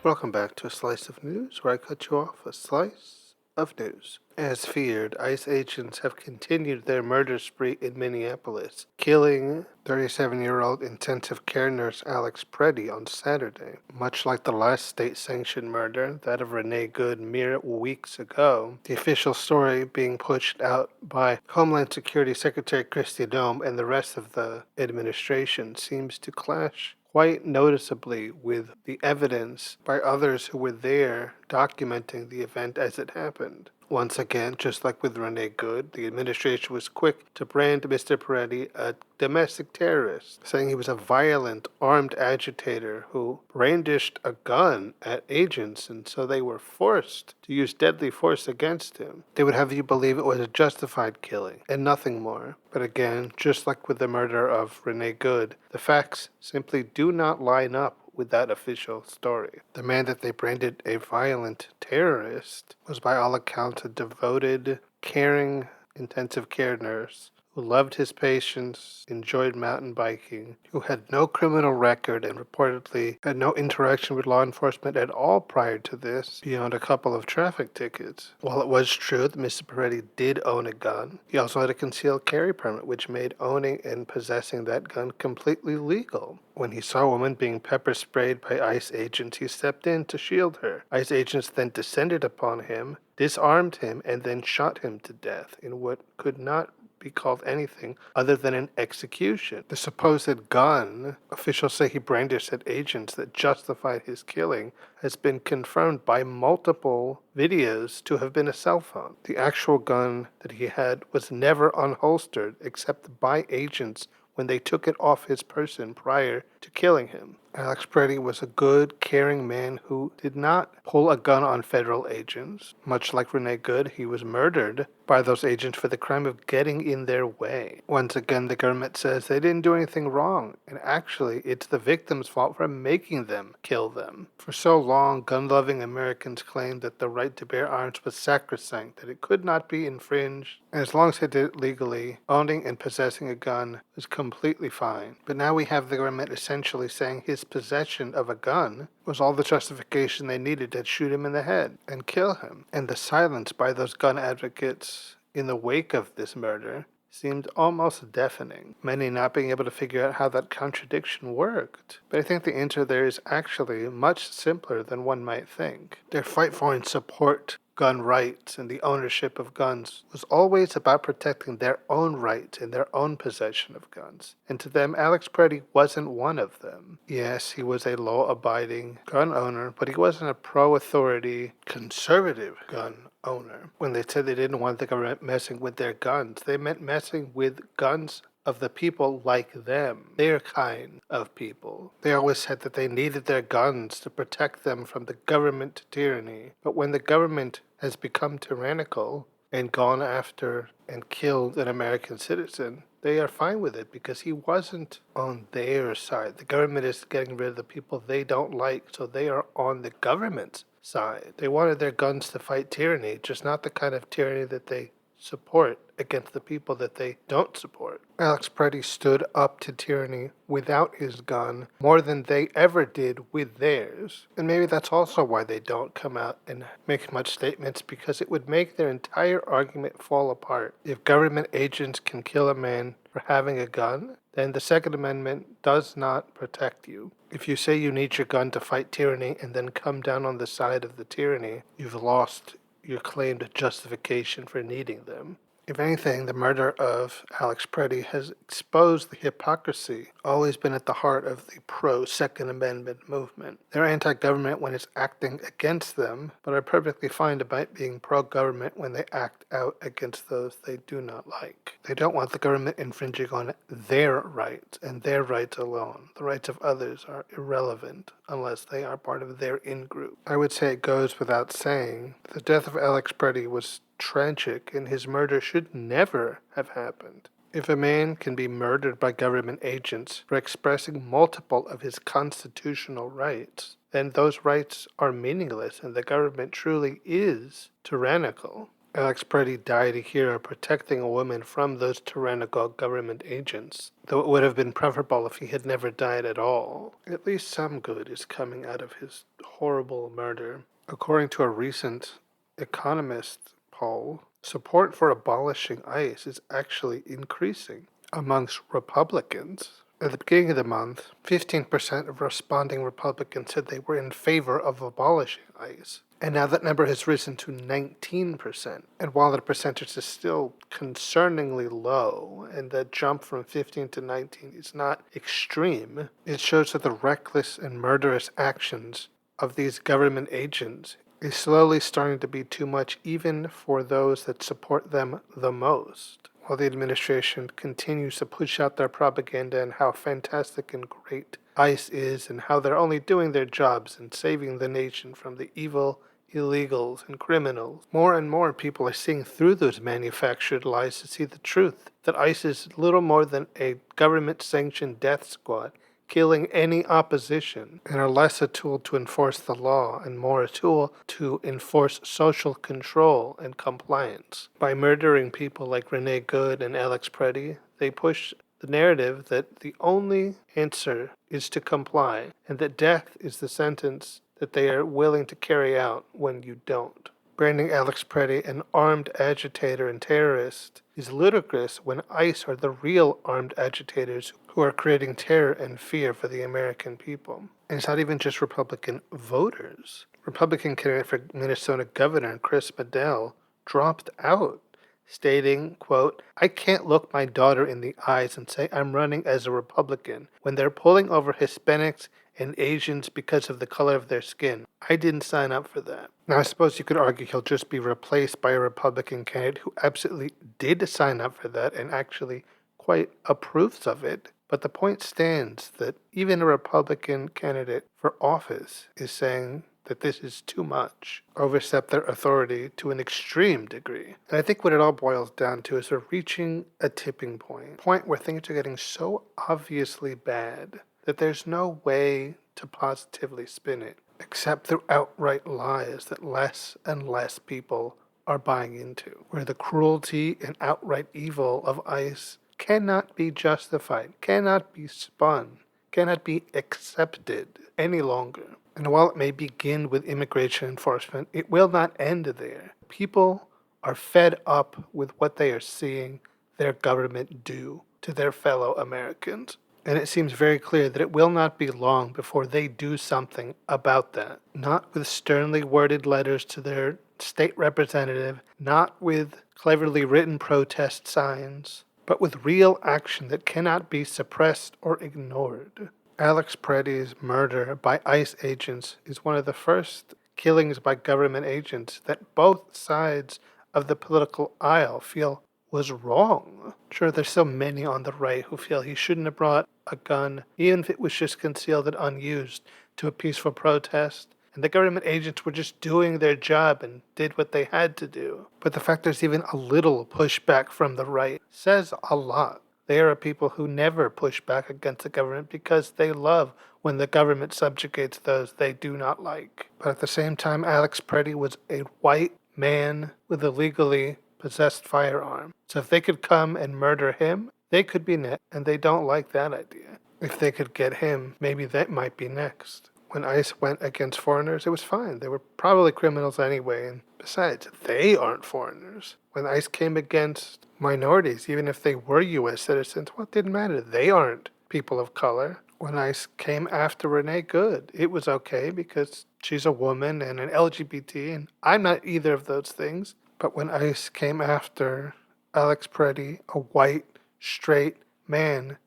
Welcome back to a slice of news, where I cut you off a slice of news. As feared, ICE agents have continued their murder spree in Minneapolis, killing 37-year-old intensive care nurse Alex Pretti on Saturday. Much like the last state-sanctioned murder, that of Renee Good mere weeks ago, the official story being pushed out by Homeland Security Secretary Kristi Noem and the rest of the administration seems to clash quite noticeably with the evidence by others who were there documenting the event as it happened. Once again, just like with Renee Good, the administration was quick to brand Mr. Peretti a domestic terrorist, saying he was a violent, armed agitator who brandished a gun at agents, and so they were forced to use deadly force against him. They would have you believe it was a justified killing, and nothing more. But again, just like with the murder of Renee Good, the facts simply do not line up with that official story. The man that they branded a violent terrorist was by all accounts a devoted, caring, intensive care nurse who loved his patients, enjoyed mountain biking, who had no criminal record and reportedly had no interaction with law enforcement at all prior to this, beyond a couple of traffic tickets. While it was true that Mr. Peretti did own a gun, he also had a concealed carry permit, which made owning and possessing that gun completely legal. When he saw a woman being pepper sprayed by ICE agents, he stepped in to shield her. ICE agents then descended upon him, disarmed him, and then shot him to death in what could not be called anything other than an execution. The supposed gun officials say he brandished at agents that justified his killing has been confirmed by multiple videos to have been a cell phone. The actual gun that he had was never unholstered except by agents when they took it off his person prior to killing him. Alex Pretti was a good, caring man who did not pull a gun on federal agents. Much like Renee Good, he was murdered by those agents for the crime of getting in their way. Once again, the government says they didn't do anything wrong, and actually, it's the victim's fault for making them kill them. For so long, gun-loving Americans claimed that the right to bear arms was sacrosanct, that it could not be infringed, and as long as they did it legally, owning and possessing a gun was completely fine. But now we have the government essentially saying his possession of a gun was all the justification they needed to shoot him in the head and kill him. And the silence by those gun advocates in the wake of this murder seemed almost deafening, many not being able to figure out how that contradiction worked. But I think the answer there is actually much simpler than one might think. Their fight for and support gun rights and the ownership of guns was always about protecting their own rights and their own possession of guns. And to them, Alex Pretti wasn't one of them. Yes, he was a law-abiding gun owner, but he wasn't a pro-authority, conservative gun owner. When they said they didn't want the government messing with their guns, they meant messing with guns of the people like them, their kind of people. They always said that they needed their guns to protect them from the government tyranny. But when the government has become tyrannical and gone after and killed an American citizen, they are fine with it because he wasn't on their side. The government is getting rid of the people they don't like, so they are on the government's side. They wanted their guns to fight tyranny, just not the kind of tyranny that they support against the people that they don't support. Alex Pretti stood up to tyranny without his gun more than they ever did with theirs. And maybe that's also why they don't come out and make much statements, because it would make their entire argument fall apart. If government agents can kill a man for having a gun, then the Second Amendment does not protect you. If you say you need your gun to fight tyranny and then come down on the side of the tyranny, you've lost your claimed justification for needing them. If anything, the murder of Alex Pretti has exposed the hypocrisy always been at the heart of the pro-Second Amendment movement. They're anti-government when it's acting against them, but are perfectly fine about being pro-government when they act out against those they do not like. They don't want the government infringing on their rights, and their rights alone. The rights of others are irrelevant unless they are part of their in-group. I would say it goes without saying, the death of Alex Pretti was tragic, and his murder should never have happened. If a man can be murdered by government agents for expressing multiple of his constitutional rights, then those rights are meaningless and the government truly is tyrannical. Alex Pretti died a hero protecting a woman from those tyrannical government agents, though it would have been preferable if he had never died at all. At least some good is coming out of his horrible murder. According to a recent Economist poll, support for abolishing ICE is actually increasing amongst Republicans. At the beginning of the month, 15% of responding Republicans said they were in favor of abolishing ICE. And now that number has risen to 19%. And while the percentage is still concerningly low, and that jump from 15 to 19 is not extreme, it shows that the reckless and murderous actions of these government agents is slowly starting to be too much even for those that support them the most. While the administration continues to push out their propaganda and how fantastic and great ICE is and how they're only doing their jobs and saving the nation from the evil illegals and criminals, more and more people are seeing through those manufactured lies to see the truth, that ICE is little more than a government-sanctioned death squad killing any opposition, and are less a tool to enforce the law and more a tool to enforce social control and compliance. By murdering people like Renee Good and Alex Pretti, they push the narrative that the only answer is to comply, and that death is the sentence that they are willing to carry out when you don't. Branding Alex Pretti an armed agitator and terrorist is ludicrous when ICE are the real armed agitators who are creating terror and fear for the American people. And it's not even just Republican voters. Republican candidate for Minnesota Governor Chris Medell dropped out, stating, quote, "I can't look my daughter in the eyes and say I'm running as a Republican when they're pulling over Hispanics and Asians because of the color of their skin. I didn't sign up for that." Now, I suppose you could argue he'll just be replaced by a Republican candidate who absolutely did sign up for that and actually quite approves of it. But the point stands that even a Republican candidate for office is saying that this is too much, overstep their authority to an extreme degree. And I think what it all boils down to is we're reaching a tipping point where things are getting so obviously bad that there's no way to positively spin it, except through outright lies that less and less people are buying into, where the cruelty and outright evil of ICE cannot be justified, cannot be spun, cannot be accepted any longer. And while it may begin with immigration enforcement, it will not end there. People are fed up with what they are seeing their government do to their fellow Americans. And it seems very clear that it will not be long before they do something about that. Not with sternly worded letters to their state representative, not with cleverly written protest signs, but with real action that cannot be suppressed or ignored. Alex Pretti's murder by ICE agents is one of the first killings by government agents that both sides of the political aisle feel was wrong. Sure, there's so many on the right who feel he shouldn't have brought a gun, even if it was just concealed and unused, to a peaceful protest. And the government agents were just doing their job and did what they had to do. But the fact there's even a little pushback from the right says a lot. They are people who never push back against the government because they love when the government subjugates those they do not like. But at the same time, Alex Pretti was a white man with a legally possessed firearm. So if they could come and murder him, they could be next, and they don't like that idea. If they could get him, maybe that might be next. When ICE went against foreigners, it was fine. They were probably criminals anyway, and besides, they aren't foreigners. When ICE came against minorities, even if they were U.S. citizens, well, it didn't matter. They aren't people of color. When ICE came after Renee Good, it was okay because she's a woman and an LGBT, and I'm not either of those things. But when ICE came after Alex Pretti, a white, straight man,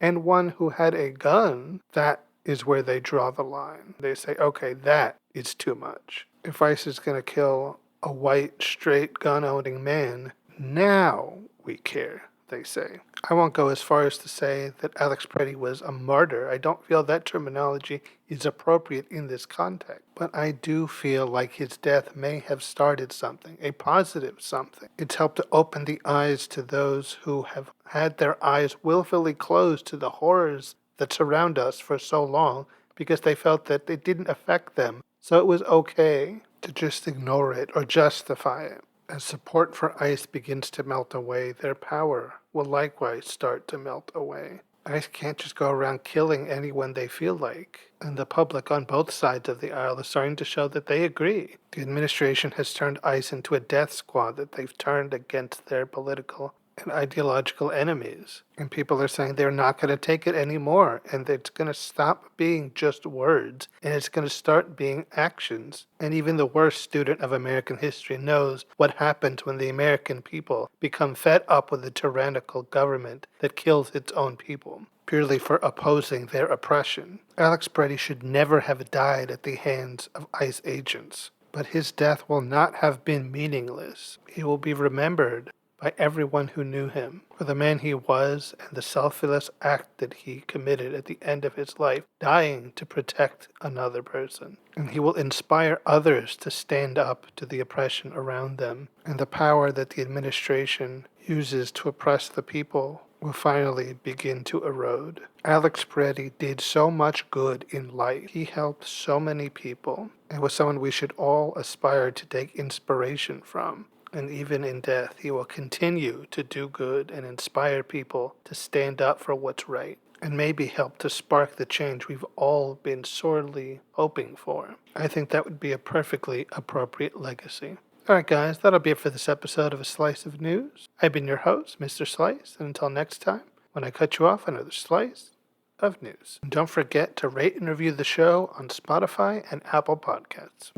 and one who had a gun, that is where they draw the line. They say, okay, that is too much. If ICE is going to kill a white, straight, gun-owning man, now we care, they say. I won't go as far as to say that Alex Pretti was a martyr. I don't feel that terminology is appropriate in this context. But I do feel like his death may have started something, a positive something. It's helped to open the eyes to those who have had their eyes willfully closed to the horrors that surround us for so long because they felt that it didn't affect them. So it was okay to just ignore it or justify it. As support for ICE begins to melt away, their power will likewise start to melt away. ICE can't just go around killing anyone they feel like, and the public on both sides of the aisle is starting to show that they agree. The administration has turned ICE into a death squad that they've turned against their political and ideological enemies. And people are saying they're not going to take it anymore, and it's going to stop being just words, and it's going to start being actions. And even the worst student of American history knows what happens when the American people become fed up with a tyrannical government that kills its own people purely for opposing their oppression. Alex Pretti should never have died at the hands of ICE agents, but his death will not have been meaningless. He will be remembered by everyone who knew him for the man he was and the selfless act that he committed at the end of his life, dying to protect another person. And he will inspire others to stand up to the oppression around them, and the power that the administration uses to oppress the people will finally begin to erode. Alex Pretti did so much good in life. He helped so many people, and was someone we should all aspire to take inspiration from. And even in death, he will continue to do good and inspire people to stand up for what's right, and maybe help to spark the change we've all been sorely hoping for. I think that would be a perfectly appropriate legacy. Alright guys, that'll be it for this episode of A Slice of News. I've been your host, Mr. Slice, and until next time, when I cut you off, another slice of news. And don't forget to rate and review the show on Spotify and Apple Podcasts.